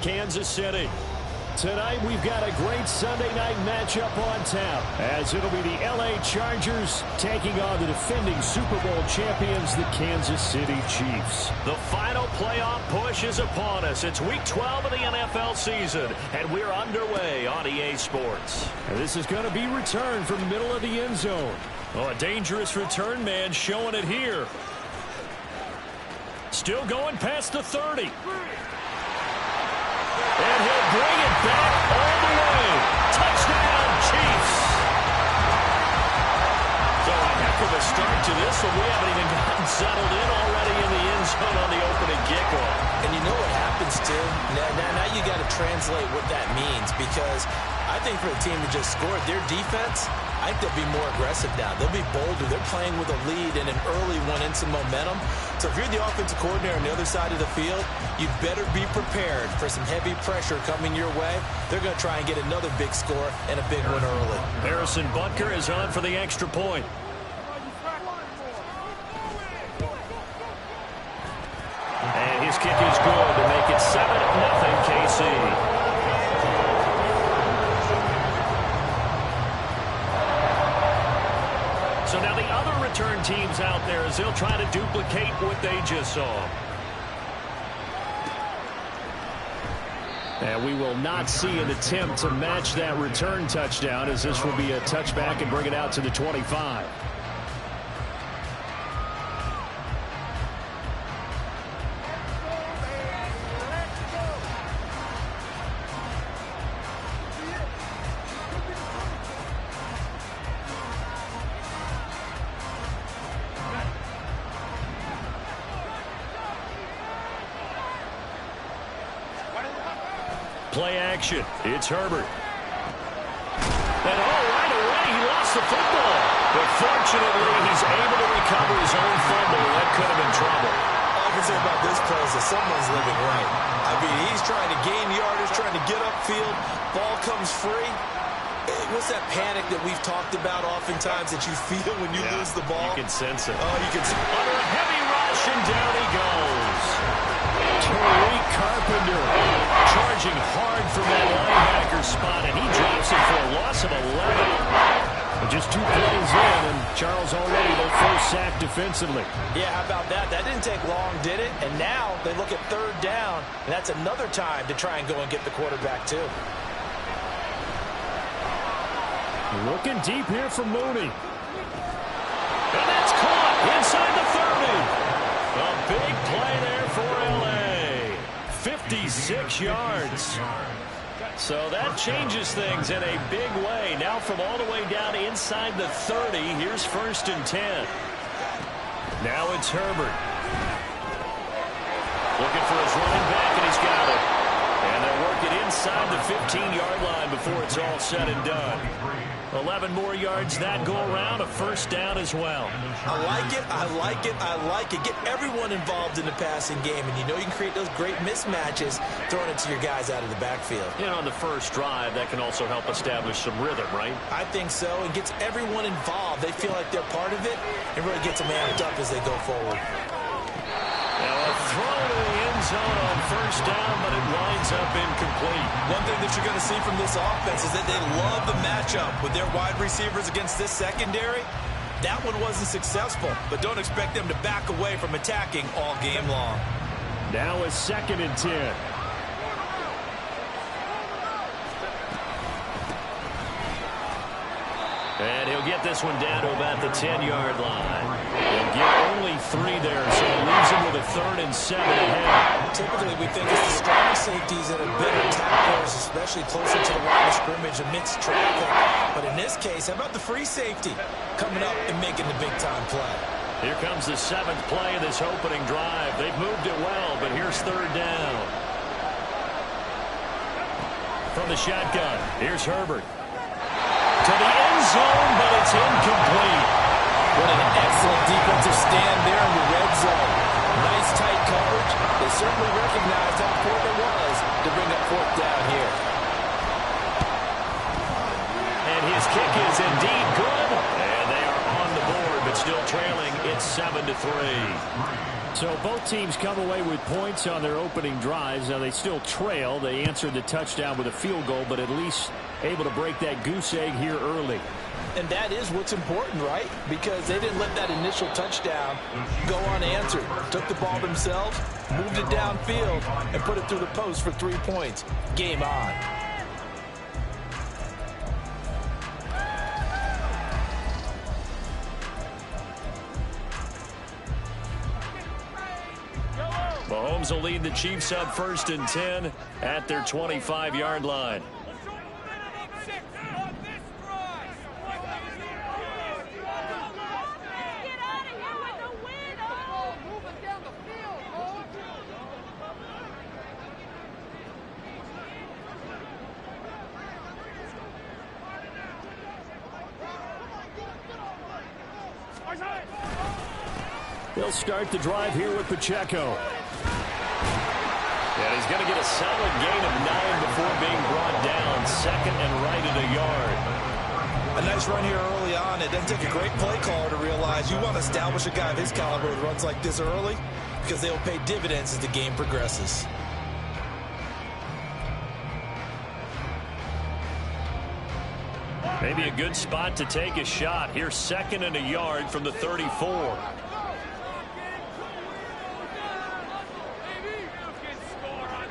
Kansas City. Tonight, we've got a great Sunday night matchup on tap, as it'll be the LA Chargers taking on the defending Super Bowl champions, the Kansas City Chiefs. The final playoff push is upon us. It's Week 12 of the NFL season, and we're underway on EA Sports. And this is going to be returned from the middle of the end zone. Oh, a dangerous return man showing it here. Still going past the 30. And he'll bring it back all the way. Touchdown, Chiefs. So a heck of a start to this one. We haven't even gotten settled in already in the end zone on the opening kickoff. And you know what happens, too? Now you got to translate what that means, because I think for the team that just scored, their defense, I think they'll be more aggressive now. They'll be bolder. They're playing with a lead and an early one and some momentum. So if you're the offensive coordinator on the other side of the field, you better be prepared for some heavy pressure coming your way. They're going to try and get another big score and a big one early. Harrison Butker is on for the extra point. And his kick is good to make it 7-0 KC. So now the other return teams out there as they'll try to duplicate what they just saw. And we will not see an attempt to match that return touchdown, as this will be a touchback and bring it out to the 25. Play action. It's Herbert. And right away, he lost the football. But fortunately, he's able to recover his own fumble. That could have been trouble. All I can say about this play is that someone's living right. I mean, he's trying to gain yardage, trying to get upfield. Ball comes free. What's that panic that we've talked about oftentimes that you feel when you lose the ball? You can sense it. Oh, you can. Under a heavy rush, and down he goes. Tariq Carpenter charging hard from that linebacker spot, and he drops it for a loss of 11. But just 2 plays in, and Charles already their first sack defensively. Yeah, how about that? That didn't take long, did it? And now they look at third down, and that's another time to try and go and get the quarterback, too. Looking deep here for Mooney. And that's caught inside the 30. A big play there for LA. 56 yards. So that changes things in a big way. Now from all the way down inside the 30, here's 1st and 10. Now it's Herbert. Looking for his running back, and he's got it. And they're working inside the 15-yard line before it's all said and done. 11 more yards that go around, a first down as well. I like it, I like it, I like it. Get everyone involved in the passing game, and you know you can create those great mismatches throwing it to your guys out of the backfield. You know, on the first drive, that can also help establish some rhythm, right? I think so, and gets everyone involved. They feel like they're part of it, and really gets them amped up as they go forward. Now a throw to the end zone on first down, but it winds up incomplete. One thing that you're going to see from this offense is that they love the matchup with their wide receivers against this secondary. That one wasn't successful, but don't expect them to back away from attacking all game long. Now it's 2nd and 10. And he'll get this one down to about the 10-yard line. He'll get only 3 there, so it leaves him with a 3rd and 7 ahead. Typically, we think it's the strong safeties that are better tacklers, especially closer to the line of scrimmage amidst traffic. But in this case, how about the free safety coming up and making the big-time play? Here comes the 7th play of this opening drive. They've moved it well, but here's 3rd down. From the shotgun, here's Herbert. To the end zone, but it's incomplete. What an excellent defensive stand there in the red zone. Nice tight coverage. They certainly recognized how important it was to bring up 4th down here. And his kick is indeed good. And they are on the board, but still trailing. It's 7-3. So both teams come away with points on their opening drives. Now they still trail. They answered the touchdown with a field goal, but at least able to break that goose egg here early. And that is what's important, right? Because they didn't let that initial touchdown go unanswered. Took the ball themselves, moved it downfield, and put it through the post for 3 points. Game on. Mahomes will lead the Chiefs up 1st and 10 at their 25-yard line. They'll start the drive here with Pacheco. And he's going to get a solid gain of 9 before being brought down. 2nd and right at a yard. A nice run here early on. It doesn't take a great play caller to realize you want to establish a guy of his caliber with runs like this early because they'll pay dividends as the game progresses. Maybe a good spot to take a shot. Here's 2nd and a yard from the 34.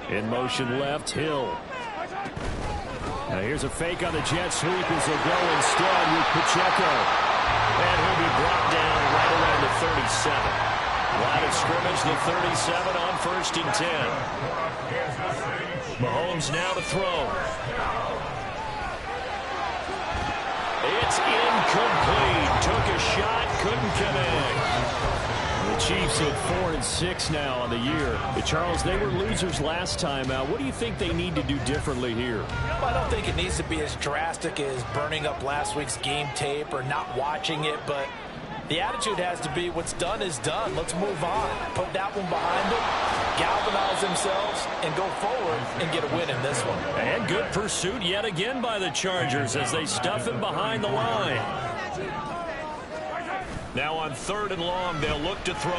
In motion left, Hill. Now here's a fake on the jet sweep as they go instead with Pacheco. And he'll be brought down right around the 37. Line of scrimmage, the 37 on 1st and 10. Mahomes now to throw. It's incomplete. Took a shot, couldn't connect. The Chiefs at 4-6 now on the year. But Charles, they were losers last time out. What do you think they need to do differently here? Well, I don't think it needs to be as drastic as burning up last week's game tape or not watching it, but the attitude has to be what's done is done. Let's move on. Put that one behind them, galvanize themselves, and go forward and get a win in this one. And good pursuit yet again by the Chargers as they stuff him behind the line. Now on 3rd and long, they'll look to throw.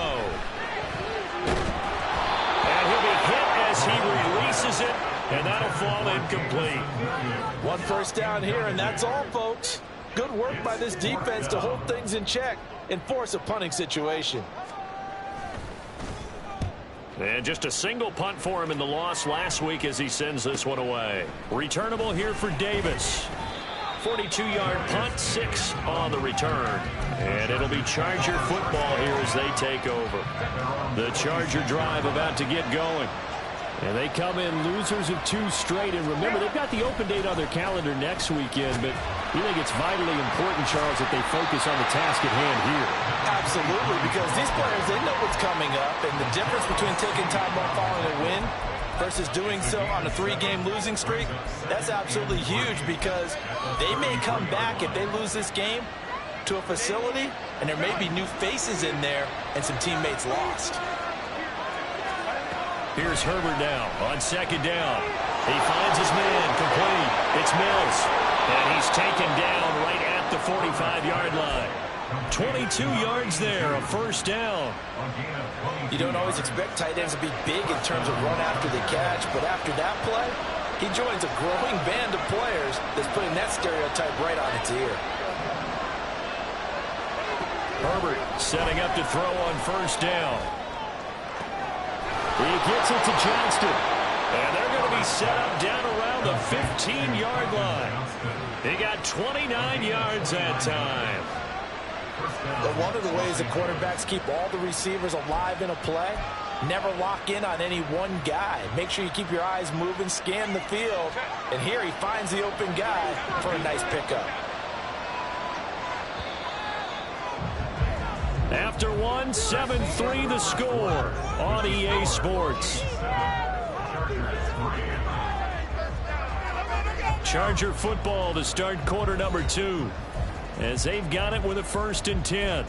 And he'll be hit as he releases it, and that'll fall incomplete. 1 first down here, and that's all, folks. Good work by this defense to hold things in check and force a punting situation. And just a single punt for him in the loss last week as he sends this one away. Returnable here for Davis. 42-yard punt, 6 on the return. And it'll be Charger football here as they take over. The Charger drive about to get going. And they come in losers of 2 straight. And remember, they've got the open date on their calendar next weekend. But you think it's vitally important, Charles, that they focus on the task at hand here? Absolutely, because these players, they know what's coming up. And the difference between taking time off following a win versus doing so on a 3-game losing streak, that's absolutely huge because they may come back if they lose this game to a facility, and there may be new faces in there and some teammates lost. Here's Herbert now on 2nd down. He finds his man complete. It's Mills, and he's taken down right at the 45-yard line. 22 yards there, a 1st down. You don't always expect tight ends to be big in terms of run after the catch, but after that play, he joins a growing band of players that's putting that stereotype right on its ear. Herbert setting up to throw on 1st down. He gets it to Johnston. And they're going to be set up down around the 15-yard line. He got 29 yards that time. But one of the ways that quarterbacks keep all the receivers alive in a play, never lock in on any one guy. Make sure you keep your eyes moving, scan the field. And here he finds the open guy for a nice pickup. After one, 7-3 the score on EA Sports. Charger football to start quarter number 2 as they've got it with a 1st and 10.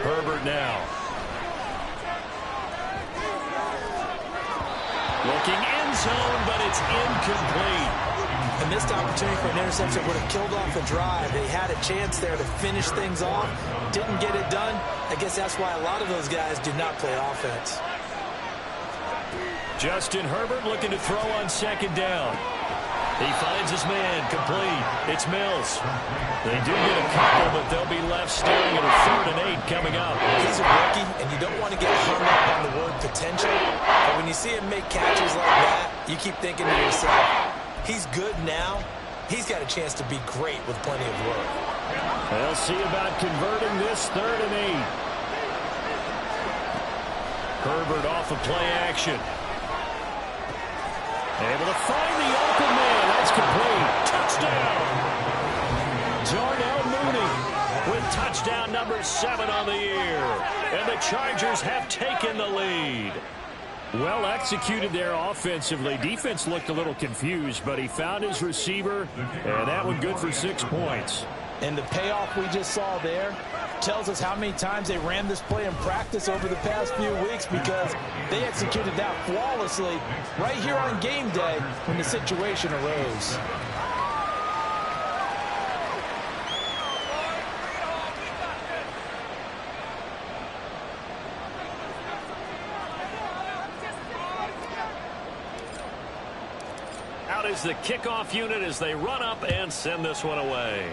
Herbert now. Looking It's incomplete. A missed opportunity for an interception would have killed off the drive. They had a chance there to finish things off. Didn't get it done. I guess that's why a lot of those guys do not play offense. Justin Herbert looking to throw on second down. He finds his man, complete. It's Mills. They do get a couple, but they'll be left staring at a 3rd and 8 coming up. He's a rookie, and you don't want to get hung up on the word potential. But when you see him make catches like that, you keep thinking to yourself, he's good now. He's got a chance to be great with plenty of work. They'll see about converting this 3rd and 8. Herbert off of play action. Able to find the open man. That's complete. Touchdown. Darnell Mooney with touchdown number 7 on the year. And the Chargers have taken the lead. Well executed there offensively. Defense looked a little confused, but he found his receiver, and that one good for 6 points. And the payoff we just saw there tells us how many times they ran this play in practice over the past few weeks, because they executed that flawlessly right here on game day when the situation arose. Out is the kickoff unit as they run up and send this one away.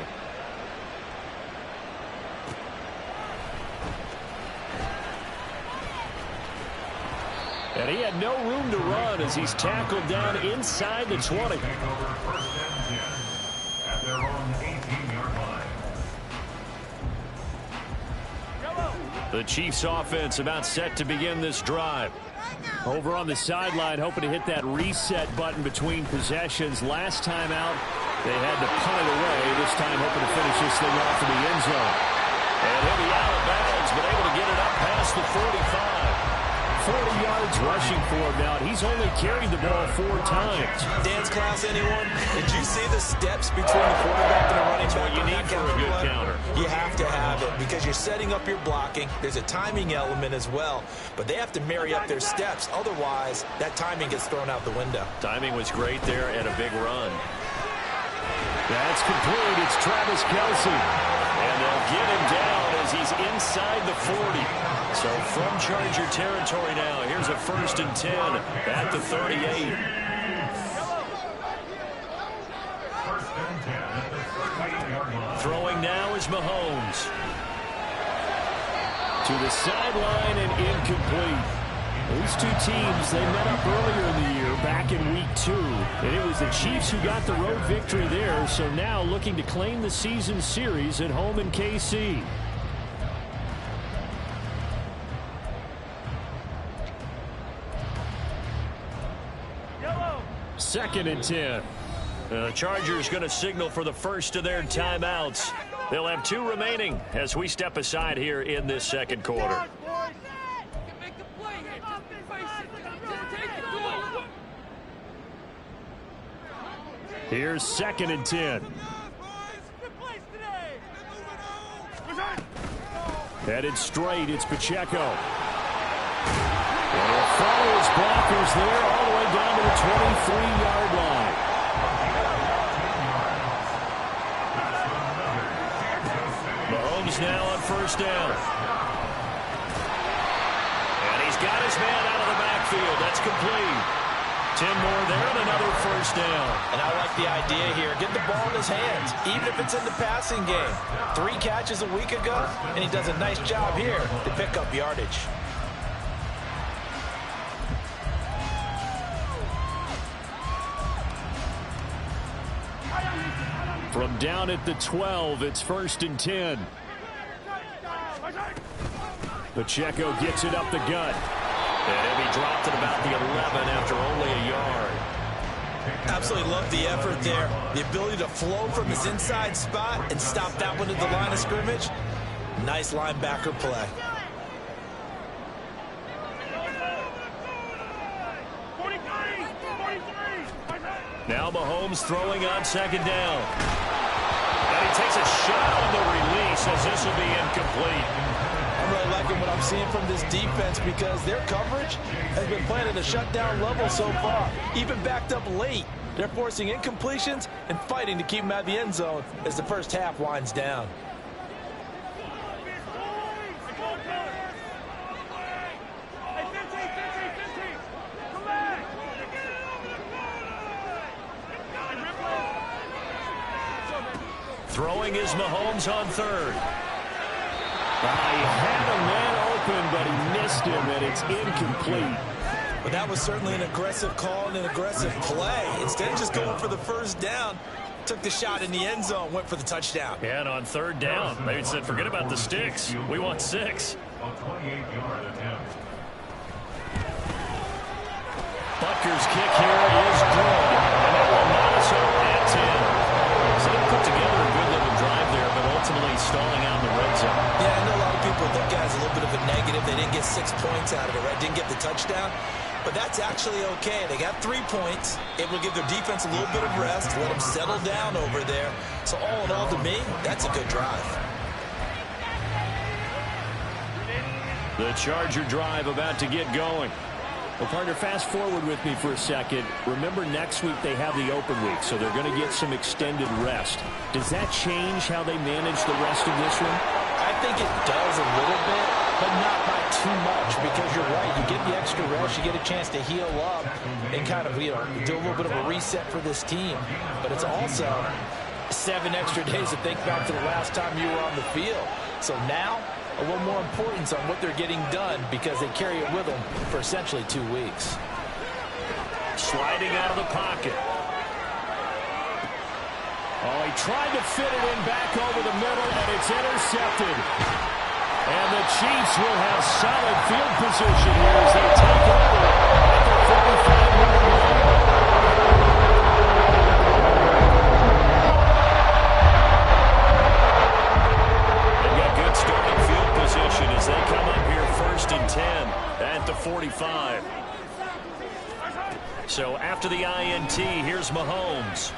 And he had no room to run as he's tackled down inside the 20. The Chiefs offense about set to begin this drive. Over on the sideline, hoping to hit that reset button between possessions. Last time out, they had to punt it away. This time hoping to finish this thing off in the end zone. And he'll be out of bounds, but able to get it up past the 45. 40 yards rushing for him now. He's only carried the ball 4 times. Dance class, anyone? Did you see the steps between the quarterback and the running back? What you need for a good counter. You have to have it because you're setting up your blocking. There's a timing element as well, but they have to marry up their steps. Otherwise, that timing gets thrown out the window. Timing was great there and a big run. That's complete. It's Travis Kelce. And they'll get him down as he's inside the 40. So from Charger territory now, here's a 1st and 10 at the 38. Throwing now is Mahomes. To the sideline and incomplete. These two teams, they met up earlier in the year, back in week 2. And it was the Chiefs who got the road victory there, so now looking to claim the season series at home in KC. Second and 10. The Chargers going to signal for the first of their timeouts. They'll have 2 remaining as we step aside here in this second quarter. Here's 2nd and 10. Headed straight, it's Pacheco. And he'll follow his blockers there all the way down to the 23-yard line. Mahomes now on 1st down. And he's got his man out of the backfield. That's complete. 10 more there and another 1st down. And I like the idea here. Get the ball in his hands, even if it's in the passing game. 3 catches a week ago, and he does a nice job here to pick up yardage. From down at the 12, it's 1st and 10. Pacheco gets it up the gut. And he dropped it about the 11 after only a yard. Absolutely love the effort there. The ability to flow from his inside spot and stop that one at the line of scrimmage. Nice linebacker play. Now Mahomes throwing on 2nd down. And he takes a shot on the release as this will be incomplete. I'm really liking what I'm seeing from this defense because their coverage has been playing at a shutdown level so far. Even backed up late, they're forcing incompletions and fighting to keep them out of the end zone as the first half winds down. Throwing is Mahomes on third. He had a man open, but he missed him, and it's incomplete. But that was certainly an aggressive call and an aggressive play. Instead of just going for the first down, took the shot in the end zone, went for the touchdown. Yeah, and on third down, they said, forget about the sticks. We want 6. Butker's kick here is good, and it will not us up at 10. So they put together a good little drive there, but ultimately stalling out in the red zone. Yeah, I know a lot of people look at it as a little bit of a negative. They didn't get 6 points out of it, right? Didn't get the touchdown. But that's actually okay. They got 3 points. It will give their defense a little bit of rest, let them settle down over there. So all in all, to me, that's a good drive. The Charger drive about to get going. Well, partner, fast forward with me for a second. Remember, next week they have the open week, so they're going to get some extended rest. Does that change how they manage the rest of this one? I think it does a little bit, but not by too much, because you're right. You get the extra rest, you get a chance to heal up and kind of, do a little bit of a reset for this team. But it's also 7 extra days to think back to the last time you were on the field. So now, a little more importance on what they're getting done because they carry it with them for essentially 2 weeks. Sliding out of the pocket. Oh, he tried to fit it in back over the middle, and it's intercepted. And the Chiefs will have solid field position here as they take over at the 45-yard line. As they come up here 1st and 10 at the 45. So after the INT, here's Mahomes.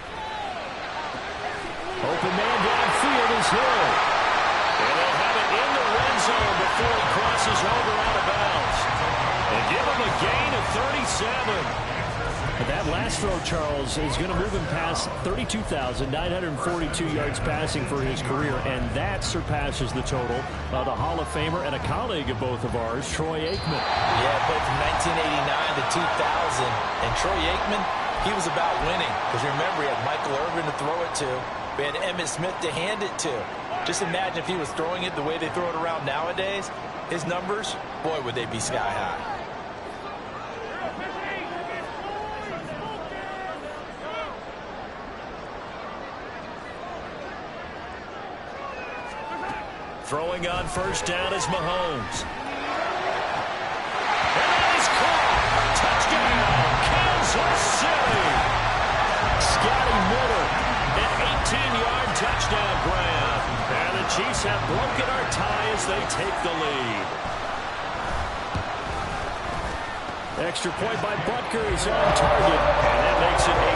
Open man downfield is Hill. And they'll have it in the red zone before he crosses over out of bounds. And give him a gain of 37. But that last throw, Charles, is going to move him past 32,942 yards passing for his career, and that surpasses the total of the Hall of Famer and a colleague of both of ours, Troy Aikman. Yeah, played from 1989 to 2000, and Troy Aikman, he was about winning. Because remember, he had Michael Irvin to throw it to. We had Emmitt Smith to hand it to. Just imagine if he was throwing it the way they throw it around nowadays. His numbers, boy, would they be sky high. Throwing on 1st down is Mahomes. And that is caught. Touchdown, Kansas City. Scotty Miller, an 18-yard touchdown grab. And the Chiefs have broken our tie as they take the lead. Extra point by Butker is on target. And that makes it a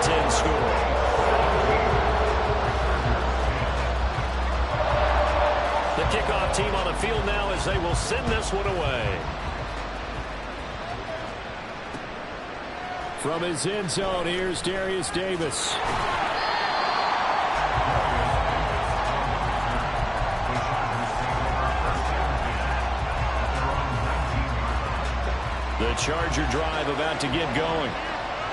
17-10 score. The kickoff team on the field now as they will send this one away. From his end zone, here's Darius Davis. The Charger drive about to get going.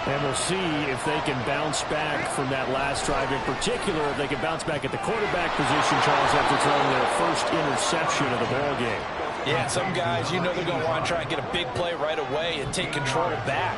And we'll see if they can bounce back from that last drive. In particular, if they can bounce back at the quarterback position, Charles, after throwing their first interception of the ballgame. Yeah, some guys, they're going to want to try and get a big play right away and take control back.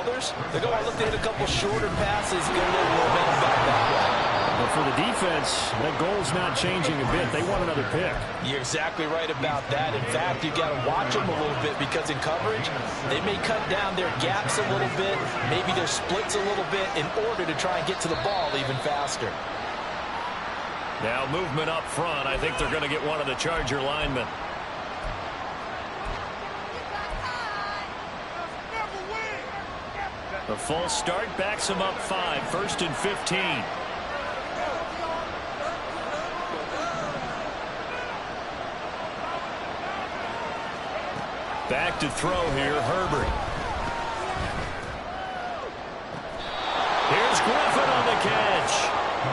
Others, they're going to look to hit a couple shorter passes, get a little momentum back that way. But for the defense, that goal's not changing a bit. They want another pick. You're exactly right about that. In fact, you've got to watch them a little bit because in coverage, they may cut down their gaps a little bit, maybe their splits a little bit in order to try and get to the ball even faster. Now movement up front. I think they're going to get one of the Charger linemen. The false start backs him up 5, 1st and 15. Back to throw here, Herbert. Here's Griffin on the catch.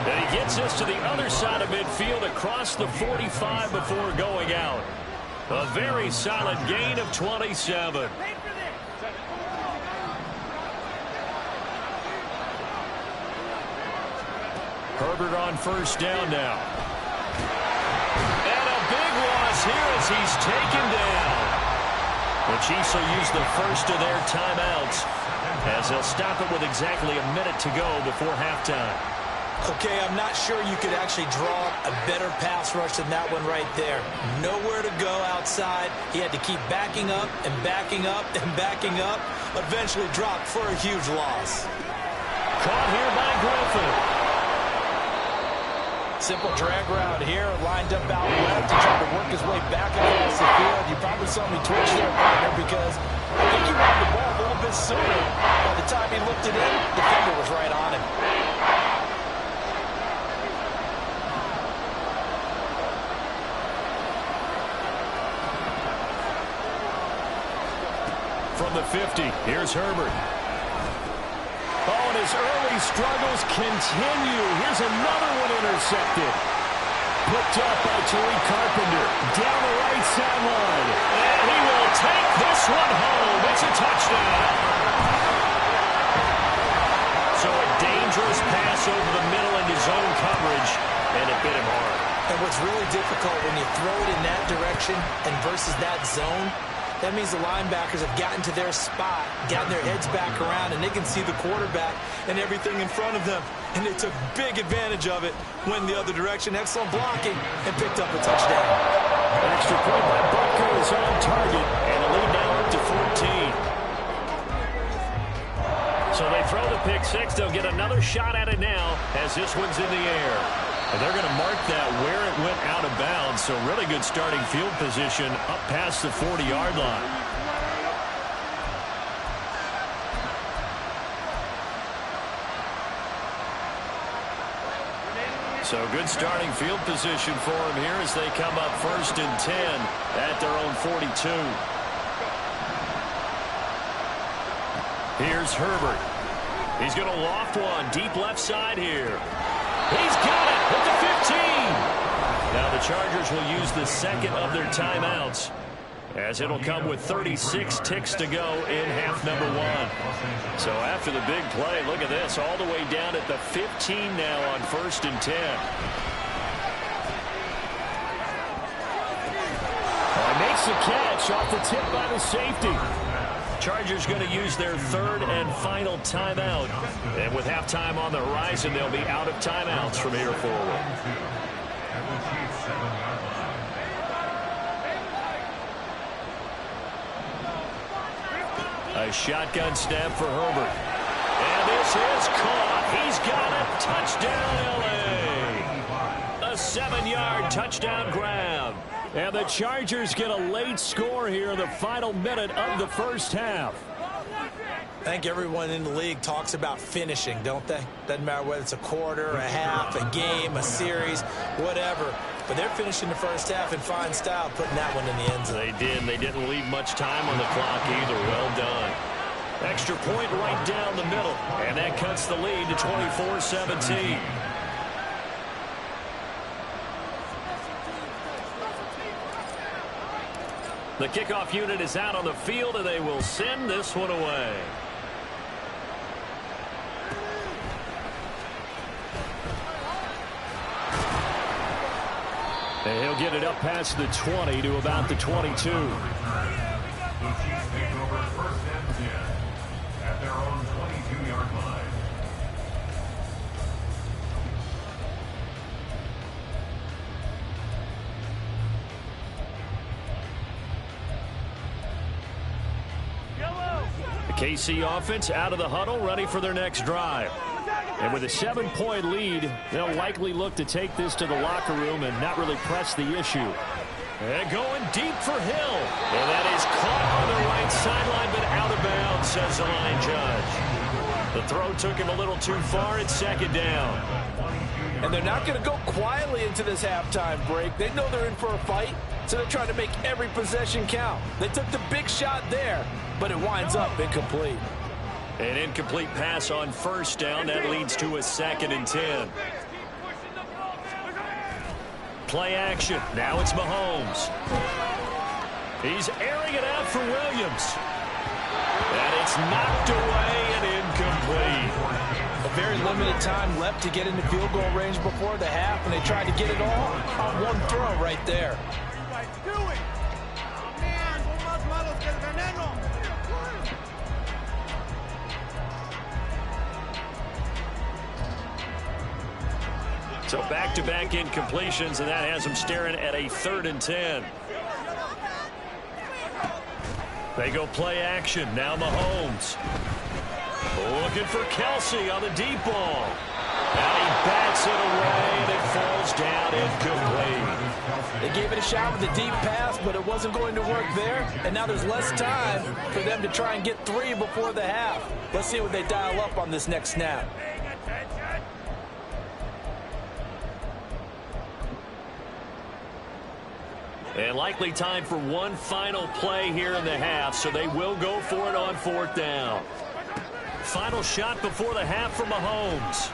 And he gets us to the other side of midfield across the 45 before going out. A very solid gain of 27. Herbert on first down now. And a big loss here as he's taken down. The Chiefs will use the first of their timeouts as they'll stop it with exactly a minute to go before halftime. Okay, I'm not sure you could actually draw a better pass rush than that one right there. Nowhere to go outside. He had to keep backing up and backing up and backing up. Eventually dropped for a huge loss. Caught here by Griffin. Simple drag route here, lined up out left. He tried to work his way back across the field. You probably saw me twitch there, partner, because I think he wanted the ball a little bit sooner. By the time he looked it in, the defender was right on him. From the 50, here's Herbert. Oh, and his early struggles continue. Here's another one intercepted. Picked up by Tariq Carpenter. Down the right sideline. And he will take this one home. It's a touchdown. So a dangerous pass over the middle into zone coverage, and it bit him hard. And what's really difficult when you throw it in that direction and versus that zone, that means the linebackers have gotten to their spot, gotten their heads back around, and they can see the quarterback and everything in front of them. And they took big advantage of it, went the other direction, excellent blocking, and picked up a touchdown. An extra point by Butker is on target, and the lead now up to 14. So they throw the pick six. They'll get another shot at it now as this one's in the air. And they're going to mark that where it went out of bounds. So really good starting field position up past the 40-yard line. So good starting field position for him here as they come up 1st and 10 at their own 42. Here's Herbert. He's going to loft one deep left side here. He's got it at the 15. Now the Chargers will use the second of their timeouts as it'll come with 36 ticks to go in half number one. So after the big play, look at this, all the way down at the 15 now on 1st and 10. Makes the catch off the tip by the safety. Chargers going to use their third and final timeout. And with halftime on the horizon, they'll be out of timeouts from here forward. A shotgun snap for Herbert. And this is caught. He's got it. Touchdown, L.A. A 7-yard touchdown grab. And the Chargers get a late score here in the final minute of the first half. I think everyone in the league talks about finishing, don't they? Doesn't matter whether it's a quarter, a half, a game, a series, whatever. But they're finishing the first half in fine style, putting that one in the end zone. They did. They didn't leave much time on the clock either. Well done. Extra point right down the middle. And that cuts the lead to 24-17. The kickoff unit is out on the field, and they will send this one away. And he'll get it up past the 20 to about the 22. The Chiefs take over 1st and 10 at their own 22-yard line. The KC offense out of the huddle, ready for their next drive. And with a 7-point lead, they'll likely look to take this to the locker room and not really press the issue. And going deep for Hill. And that is caught on the right sideline, but out of bounds, says the line judge. The throw took him a little too far. It's 2nd down. And they're not going to go quietly into this halftime break. They know they're in for a fight. So they're trying to make every possession count. They took the big shot there, but it winds up incomplete. An incomplete pass on first down. That leads to a 2nd and 10. Play action. Now it's Mahomes. He's airing it out for Williams. And it's knocked away and incomplete. A very limited time left to get into field goal range before the half, and they tried to get it all on one throw right there. So back-to-back incompletions, and that has them staring at a 3rd and 10. They go play action. Now Mahomes. Looking for Kelsey on the deep ball. And he bats it away, and it falls down incomplete. They gave it a shot with a deep pass, but it wasn't going to work there. And now there's less time for them to try and get 3 before the half. Let's see what they dial up on this next snap. And likely time for one final play here in the half, so they will go for it on 4th down. Final shot before the half for Mahomes.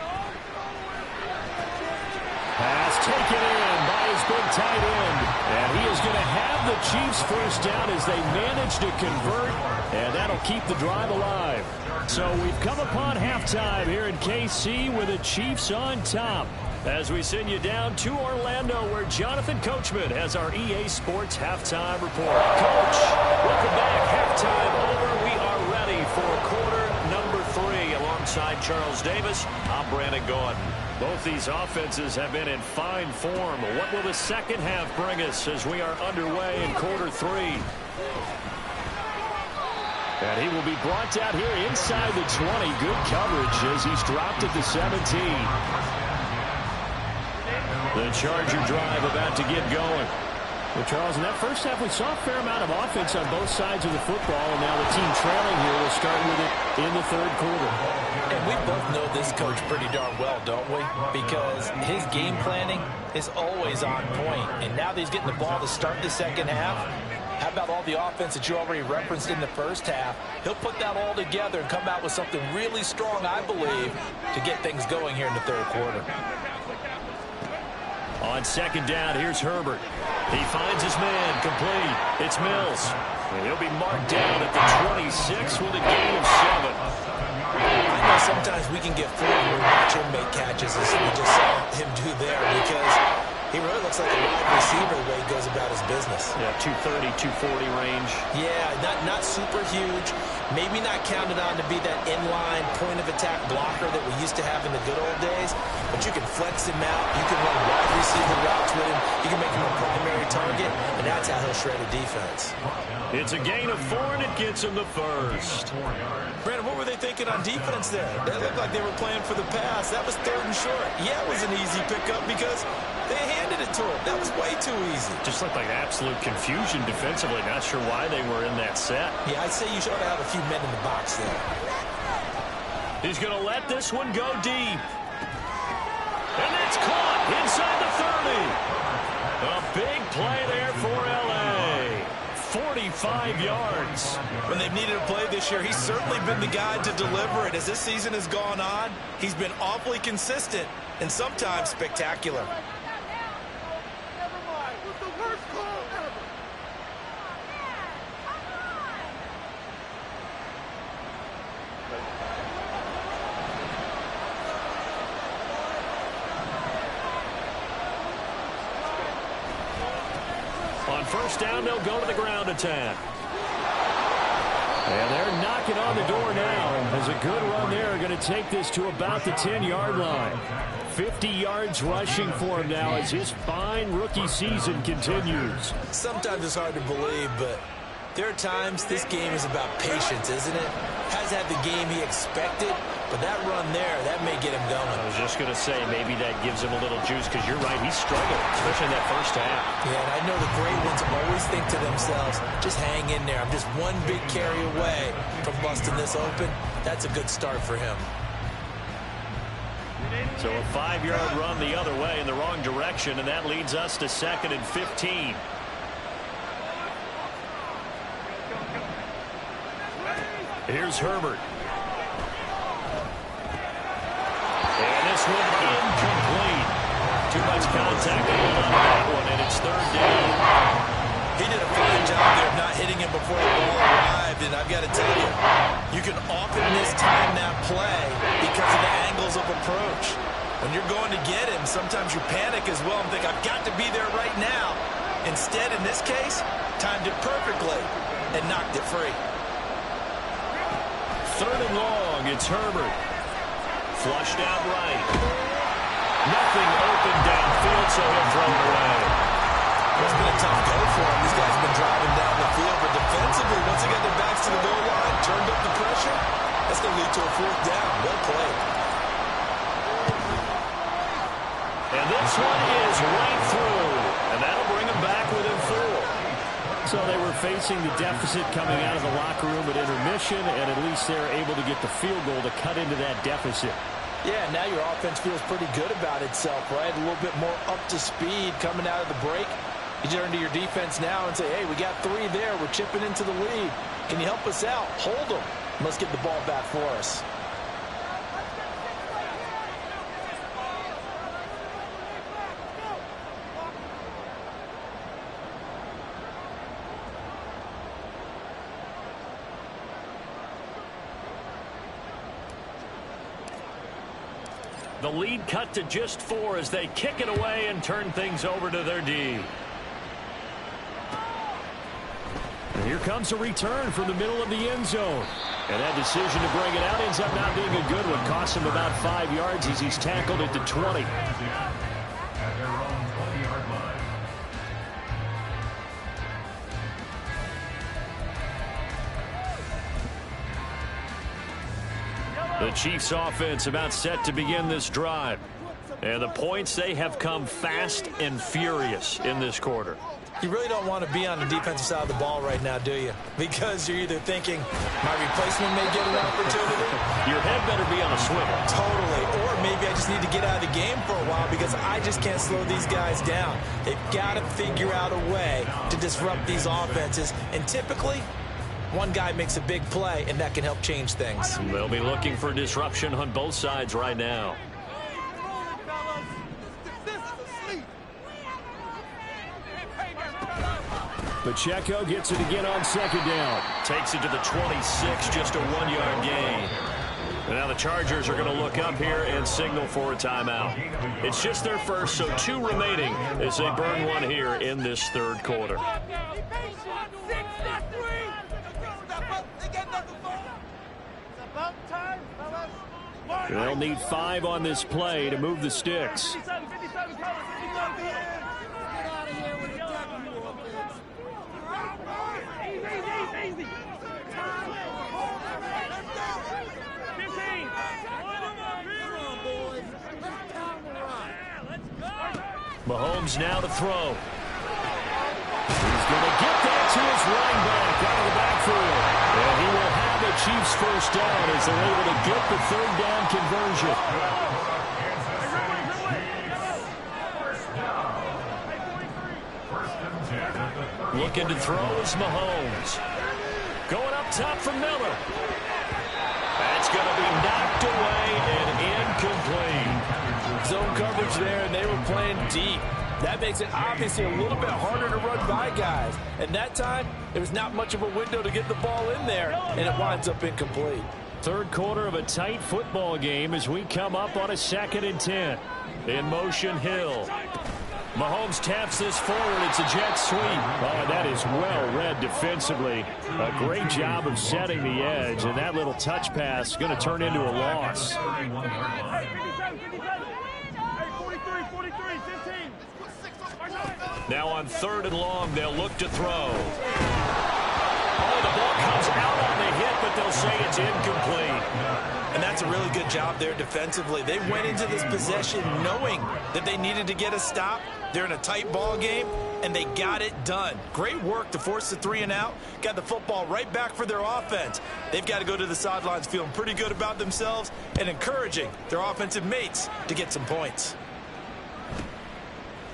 Pass taken in by his big tight end. And he is going to have the Chiefs first down as they manage to convert, and that'll keep the drive alive. So we've come upon halftime here in KC with the Chiefs on top. As we send you down to Orlando, where Jonathan Coachman has our EA Sports Halftime Report. Coach, welcome back. Halftime over. We are ready for quarter number 3. Alongside Charles Davis, I'm Brandon Gordon. Both these offenses have been in fine form. What will the second half bring us as we are underway in quarter 3? And he will be brought down here inside the 20. Good coverage as he's dropped at the 17. The Charger drive about to get going. Well, Charles, in that first half, we saw a fair amount of offense on both sides of the football, and now the team trailing here will start with it in the 3rd quarter. And we both know this coach pretty darn well, don't we? Because his game planning is always on point. And now that he's getting the ball to start the second half, how about all the offense that you already referenced in the first half? He'll put that all together and come out with something really strong, I believe, to get things going here in the 3rd quarter. On 2nd down, here's Herbert. He finds his man, complete. It's Mills. And he'll be marked down at the 26 with a gain of 7. I know sometimes we can get fooled when we watch him make catches, as we just saw him do there, because he really looks like a wide receiver the way he goes about his business. Yeah, 230, 240 range. Yeah, not super huge. Maybe not counted on to be that inline point-of-attack blocker that we used to have in the good old days, but you can flex him out. You can run wide receiver routes with him. You can make him a primary target, and that's how he'll shred a defense. It's a gain of 4, and it gets him the first. Brandon, what were they thinking on defense there? They looked like they were playing for the pass. That was 3rd and short. Yeah, it was an easy pickup because they handed it to him. That was way too easy. Just looked like absolute confusion defensively. Not sure why they were in that set. Yeah, I'd say you should have a few men in the box there. He's going to let this one go deep. And it's caught inside the 30. A big play there for L.A. 45 yards. When they've needed a play this year, he's certainly been the guy to deliver it. As this season has gone on, he's been awfully consistent and sometimes spectacular. On first down, they'll go to the ground attack. And they're knocking on the door now. As a good run there, going to take this to about the 10-yard line. 50 yards rushing for him now as his fine rookie season continues. Sometimes it's hard to believe, but there are times this game is about patience, isn't it? Has had the game he expected, but that run there, that may get him going. I was just going to say, maybe that gives him a little juice, because you're right, he struggled, especially in that first half. Yeah, and I know the great ones always think to themselves, just hang in there. I'm just one big carry away from busting this open. That's a good start for him. So a 5-yard run the other way in the wrong direction, and that leads us to 2nd and 15. Here's Herbert. And this one incomplete. Too much contact to hold on to that one, and it's third down. He did a fine job there of not hitting him before the ball arrived, and I've got to tell you, you can often mistime that play because of the angles of approach. When you're going to get him, sometimes you panic as well and think, I've got to be there right now. Instead, in this case, timed it perfectly and knocked it free. Third and long, it's Herbert. Flushed out right. Nothing open downfield, so he'll throw it away. It's been a tough go for him. These guys have been driving down the field, but defensively, once they got their backs to the goal line, turned up the pressure, that's going to lead to a fourth down. Well played. And this one is right through, and that'll bring them back within 4. So they were facing the deficit coming out of the locker room at intermission, and at least they're able to get the field goal to cut into that deficit. Yeah, now your offense feels pretty good about itself, right? A little bit more up to speed coming out of the break. You turn to your defense now and say, hey, we got 3 there. We're chipping into the lead. Can you help us out? Hold them. Let's get the ball back for us. The lead cut to just 4 as they kick it away and turn things over to their D. And here comes a return from the middle of the end zone. And that decision to bring it out ends up not being a good one. Costs him about 5 yards as he's tackled at the 20. At their own 20-yard line. The Chiefs offense about set to begin this drive. And the points, they have come fast and furious in this quarter. You really don't want to be on the defensive side of the ball right now, do you? Because you're either thinking, my replacement may get an opportunity. Your head better be on a swivel. Totally. Or maybe I just need to get out of the game for a while because I just can't slow these guys down. They've got to figure out a way to disrupt these offenses. And typically, one guy makes a big play, and that can help change things. They'll be looking for disruption on both sides right now. Pacheco gets it again on second down. Takes it to the 26, just a 1-yard gain. And now the Chargers are going to look up here and signal for a timeout. It's just their first, so 2 remaining as they burn one here in this third quarter. They'll need 5 on this play to move the sticks. Mahomes now to throw. He's going to get that to his running back out of the backfield. And he will have the Chiefs first down as they're able to get the third down conversion. Looking to throw is Mahomes. Going up top for Miller. That's going to be knocked away and incomplete. Zone coverage there, and they were playing deep. That makes it obviously a little bit harder to run by guys. And that time, there was not much of a window to get the ball in there, and it winds up incomplete. Third quarter of a tight football game as we come up on a 2nd and 10. In motion, Hill. Mahomes taps this forward. It's a jet sweep. Oh, that is well read defensively. A great job of setting the edge, and that little touch pass is going to turn into a loss. Now on 3rd and long, they'll look to throw. Oh, the ball comes out on the hit, but they'll say it's incomplete. And that's a really good job there defensively. They went into this possession knowing that they needed to get a stop. They're in a tight ball game, and they got it done. Great work to force the 3 and out. Got the football right back for their offense. They've got to go to the sidelines feeling pretty good about themselves and encouraging their offensive mates to get some points.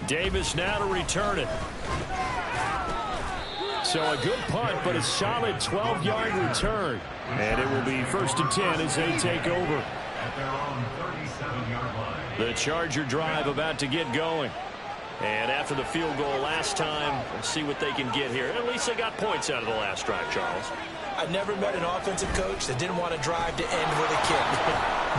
Davis now to return it. So a good punt, but a solid 12-yard return. And it will be 1st and 10 as they take over. At their own 37-yard line. The Charger drive about to get going. And after the field goal last time, we'll see what they can get here. At least they got points out of the last drive, Charles. I never met an offensive coach that didn't want to drive to end with a kick.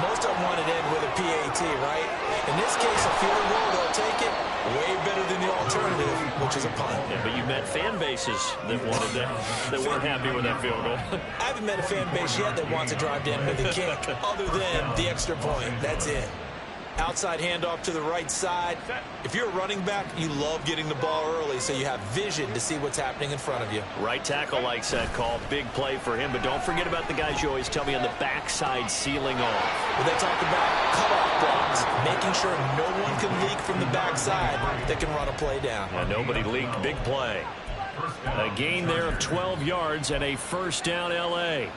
Most of them wanted to end with a PAT, right? In this case, a field goal, they'll take it. Way better than the alternative, which is a punt. Yeah, but you met fan bases that wanted that, that weren't happy with that field goal. I haven't met a fan base yet that wants to drive to end with a kick, other than the extra point. That's it. Outside handoff to the right side. If you're a running back, you love getting the ball early so you have vision to see what's happening in front of you. Right tackle likes that call. Big play for him. But don't forget about the guys you always tell me on the backside sealing off. When they talk about cutoff blocks, making sure no one can leak from the backside that can run a play down. And nobody leaked. Big play. A gain there of 12 yards and a 1st down L.A.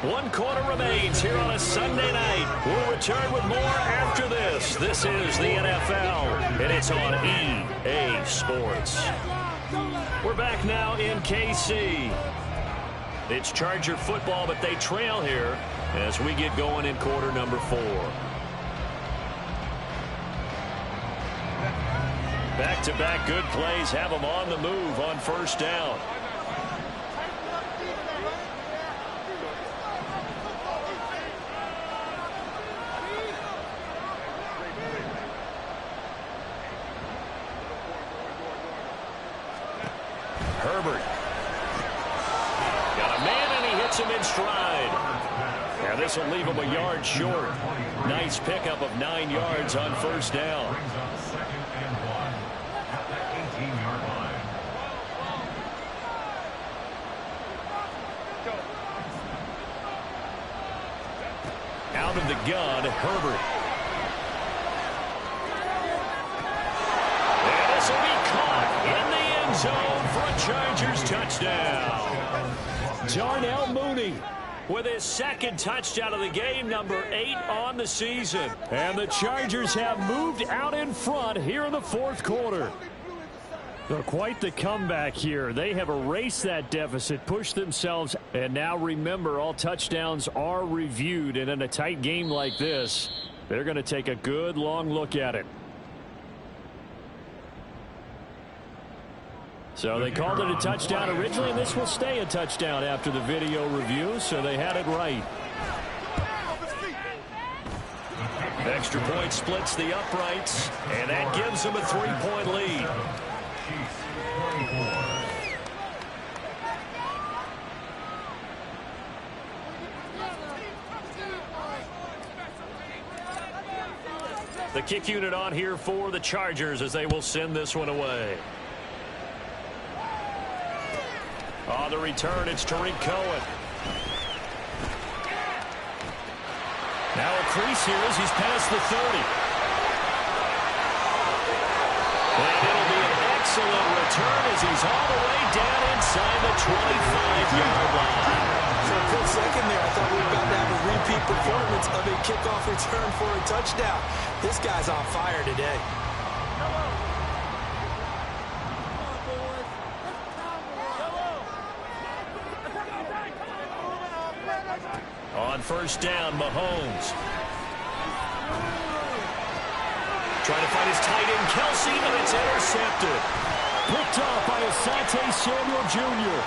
1 quarter remains here on a Sunday night. We'll return with more after this. This is the NFL, and it's on EA Sports. We're back now in KC. It's Charger football, but they trail here as we get going in quarter number 4. Back-to-back good plays have them on the move on 1st down. Herbert. Got a man, and he hits him in stride. And this will leave him a yard short. Nice pickup of 9 yards on 1st down. Brings up 2nd and 1 at the 18-yard line. Out of the gun, Herbert. And this will be caught in the end zone for a Chargers touchdown. Darnell Mooney with his 2nd touchdown of the game, number 8 on the season. And the Chargers have moved out in front here in the 4th quarter. They're quite the comeback here. They have erased that deficit, pushed themselves, and now remember, all touchdowns are reviewed. And in a tight game like this, they're going to take a good long look at it. So they called it a touchdown originally, and this will stay a touchdown after the video review, so they had it right. Extra point splits the uprights, and that gives them a 3-point lead. The kick unit on here for the Chargers as they will send this one away. On the return, it's Tariq Cohen. Now a crease here as he's past the 30. And it'll be an excellent return as he's all the way down inside the 25-yard line. For a quick second there, I thought we were about to have a repeat performance of a kickoff return for a touchdown. This guy's on fire today. On 1st down, Mahomes. Trying to find his tight end, Kelsey, and it's intercepted. Picked off by Asante Samuel Jr.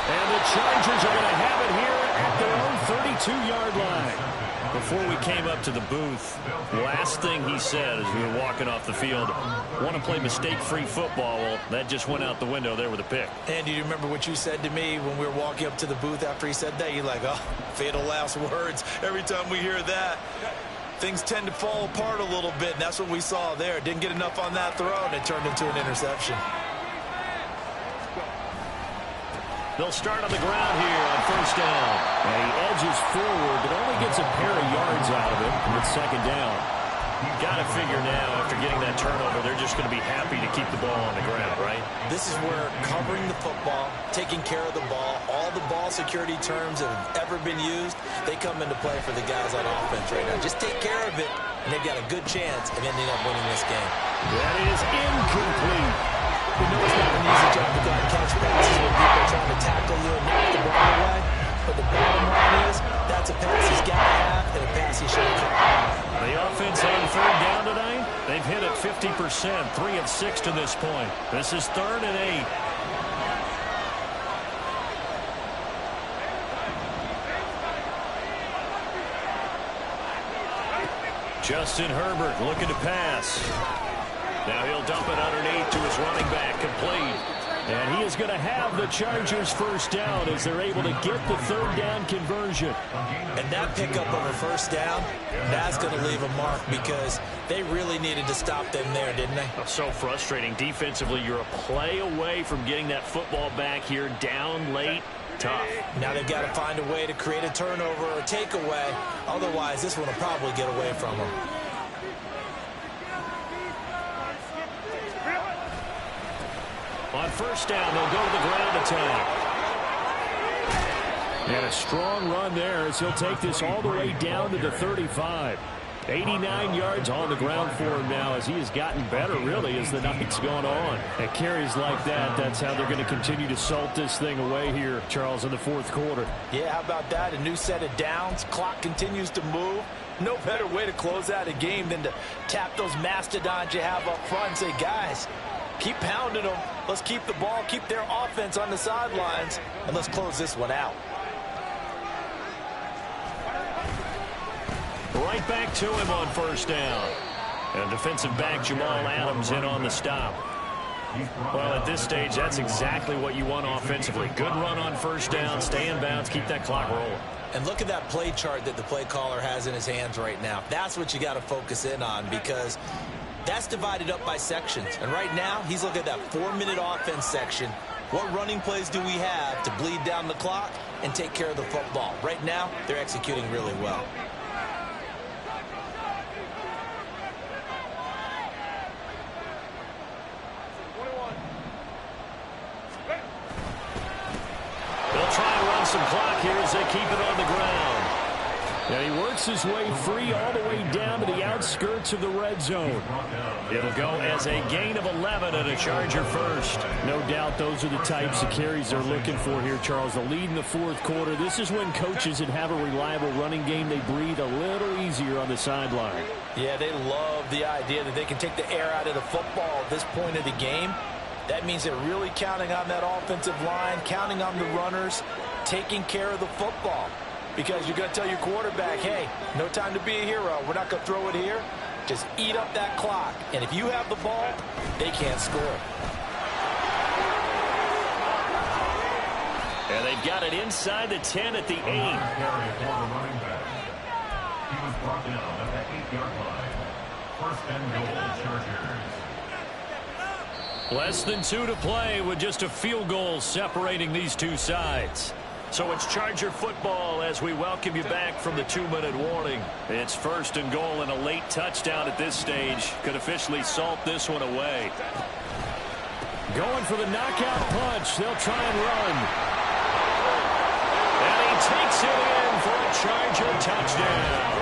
And the Chargers are going to have it here at their own 32-yard line. Before we came up to the booth, last thing he said as we were walking off the field, want to play mistake-free football. Well, that just went out the window there with a pick. And do you remember what you said to me when we were walking up to the booth after he said that? You're like, oh, fatal last words. Every time we hear that, things tend to fall apart a little bit, and that's what we saw there. Didn't get enough on that throw, and it turned into an interception. They'll start on the ground here on 1st down. And he edges forward, but only gets a pair of yards out of it with 2nd down. Got to figure now, after getting that turnover, they're just going to be happy to keep the ball on the ground, right? This is where covering the football, taking care of the ball, all the ball security terms that have ever been used, they come into play for the guys on offense right now. Just take care of it, and they've got a good chance of ending up winning this game. That is incomplete. We know it's not an easy job to go out and catch passes when people are trying to tackle you and knock the ball away. But the bottom line is, that's a pass he's got to have and a pass he should have caught. The offense on third down tonight, they've hit it 50%, 3 of 6 to this point. This is 3rd and 8. Justin Herbert looking to pass. Now he'll dump it underneath to his running back, complete. And he is going to have the Chargers first down as they're able to get the third down conversion. And that pickup of a first down, that's going to leave a mark because they really needed to stop them there, didn't they? So frustrating. Defensively, you're a play away from getting that football back here, down late. Tough. Now they've got to find a way to create a turnover or a takeaway. Otherwise, this one will probably get away from them. On first down, they'll go to the ground attack. And a strong run there as he'll take this all the way down to the 35. 89 yards on the ground for him now as he has gotten better, really, as the night's gone on. At carries like that, that's how they're going to continue to salt this thing away here, Charles, in the fourth quarter. Yeah, how about that? A new set of downs. Clock continues to move. No better way to close out a game than to tap those mastodons you have up front and say, guys, keep pounding them. Let's keep the ball, keep their offense on the sidelines, and let's close this one out. Right back to him on first down. And defensive back Jamal Adams in on the stop. Well, at this stage, that's exactly what you want offensively. Good run on first down, stay in bounds, keep that clock rolling. And look at that play chart that the play caller has in his hands right now. That's what you got to focus in on because that's divided up by sections. And right now, he's looking at that 4-minute offense section. What running plays do we have to bleed down the clock and take care of the football? Right now, they're executing really well. They'll try and run some clock here as they keep it on the ground. And he works his way free all the way down to the outskirts of the red zone. It'll go as a gain of 11 and a Charger first. No doubt those are the types of carries they're looking for here, Charles. The lead in the fourth quarter. This is when coaches that have a reliable running game, they breathe a little easier on the sideline. Yeah, they love the idea that they can take the air out of the football at this point of the game. That means they're really counting on that offensive line, counting on the runners, taking care of the football. Because you're going to tell your quarterback, hey, no time to be a hero. We're not going to throw it here. Just eat up that clock. And if you have the ball, they can't score. And they've got it inside the 10 at the 8. He was brought down at the 8-yard line. First and goal, Chargers. Less than 2 to play with just a field goal separating these two sides. So it's Charger football as we welcome you back from the 2-minute warning. It's first and goal, and a late touchdown at this stage could officially salt this one away. Going for the knockout punch. They'll try and run. And he takes it in for a Charger touchdown.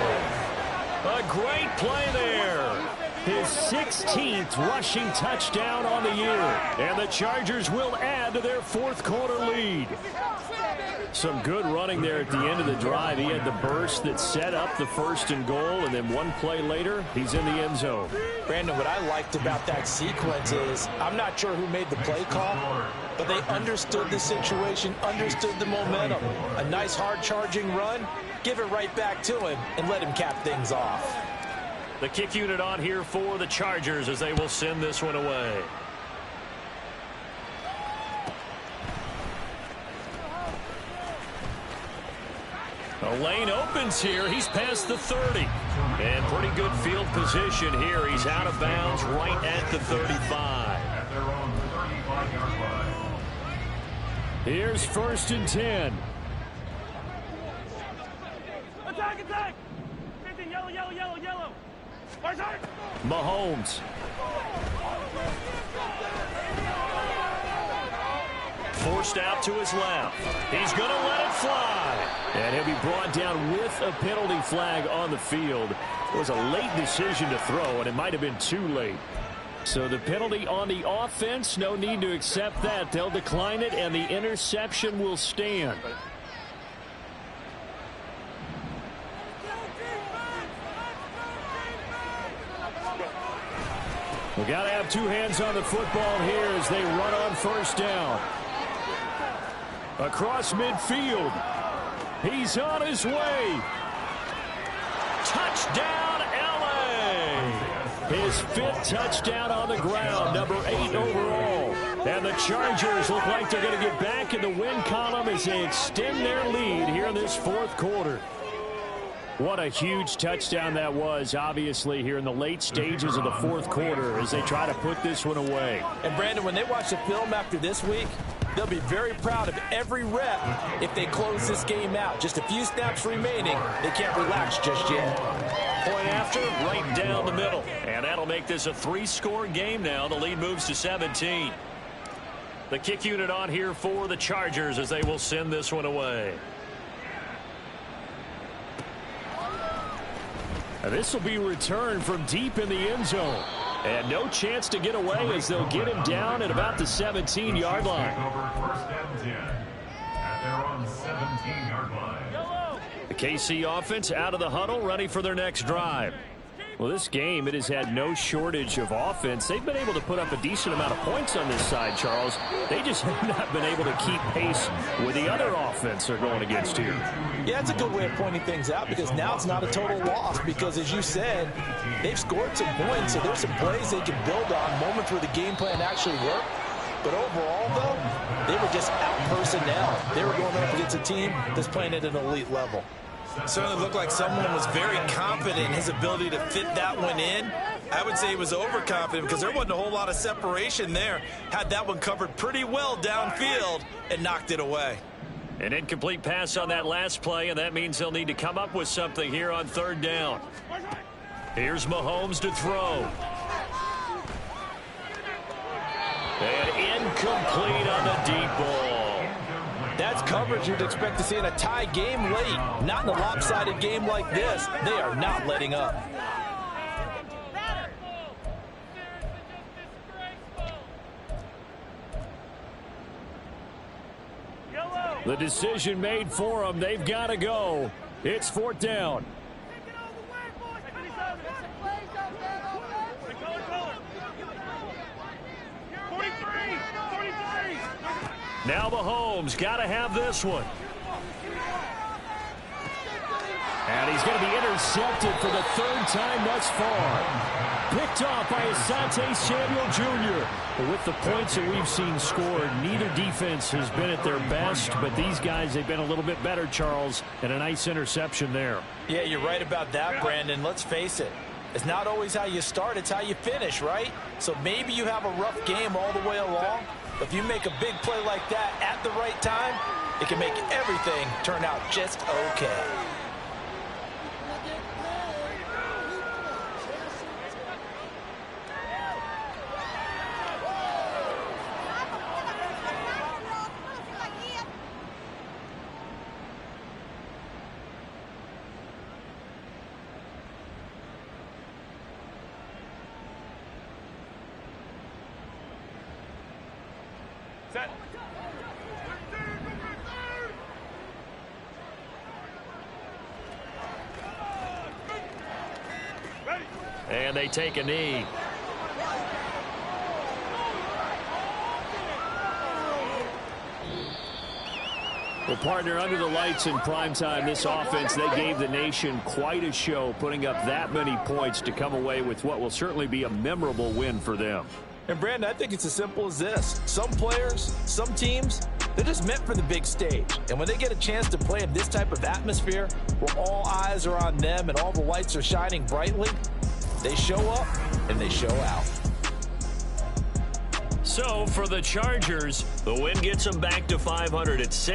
A great play there. His 16th rushing touchdown on the year. And the Chargers will add to their fourth quarter lead. Some good running there at the end of the drive. He had the burst that set up the first and goal, and then one play later, he's in the end zone. Brandon, what I liked about that sequence is I'm not sure who made the play call, but they understood the situation, understood the momentum. A nice hard charging run, give it right back to him, and let him cap things off. The kick unit on here for the Chargers as they will send this one away. A lane opens here. He's past the 30. And pretty good field position here. He's out of bounds right at the 35. At their own 35-yard line. Here's first and 10. Attack, attack! 15, yellow, yellow, yellow, yellow. Mahomes. Forced out to his left. He's going to let it fly. And he'll be brought down with a penalty flag on the field. It was a late decision to throw, and it might have been too late. So the penalty on the offense, no need to accept that. They'll decline it, and the interception will stand. We got to have two hands on the football here as they run on first down. Across midfield. He's on his way. Touchdown, LA. His fifth touchdown on the ground, number 8 overall. And the Chargers look like they're going to get back in the win column as they extend their lead here in this fourth quarter. What a huge touchdown that was, obviously, here in the late stages of the fourth quarter as they try to put this one away. And, Brandon, when they watch the film after this week, they'll be very proud of every rep if they close this game out. Just a few snaps remaining. They can't relax just yet. Point after, right down the middle. And that'll make this a 3-score game now. The lead moves to 17. The kick unit on here for the Chargers as they will send this one away. This will be returned from deep in the end zone. And no chance to get away as they'll get him down at about the 17-yard line. First and 10 at their own 17-yard line. The KC offense out of the huddle, ready for their next drive. Well, this game, it has had no shortage of offense. They've been able to put up a decent amount of points on this side, Charles. They just have not been able to keep pace with the other offense they're going against here. Yeah, it's a good way of pointing things out because now it's not a total loss because, as you said, they've scored some points, so there's some plays they can build on, moments where the game plan actually worked. But overall, though, they were just out-personnel. They were going up against a team that's playing at an elite level. Certainly looked like someone was very confident in his ability to fit that one in. I would say he was overconfident because there wasn't a whole lot of separation there. Had that one covered pretty well downfield and knocked it away. An incomplete pass on that last play, and that means they'll need to come up with something here on third down. Here's Mahomes to throw. And incomplete on the deep ball. That's coverage you'd expect to see in a tie game late. Not in a lopsided game like this. They are not letting up. The decision made for them. They've got to go. It's fourth down. Now Mahomes got to have this one. And he's going to be intercepted for the third time thus far. Picked off by Asante Samuel Jr. But with the points that we've seen scored, neither defense has been at their best. But these guys, they've been a little bit better, Charles, and a nice interception there. Yeah, you're right about that, Brandon. Let's face it. It's not always how you start, it's how you finish, right? So maybe you have a rough game all the way along. If you make a big play like that at the right time, it can make everything turn out just okay. And they take a knee. Well, partner, under the lights in primetime, this offense, they gave the nation quite a show, putting up that many points to come away with what will certainly be a memorable win for them. And, Brandon, I think it's as simple as this. Some players, some teams, they're just meant for the big stage. And when they get a chance to play in this type of atmosphere where all eyes are on them and all the lights are shining brightly, they show up and they show out. So for the Chargers, the win gets them back to 500 at 6.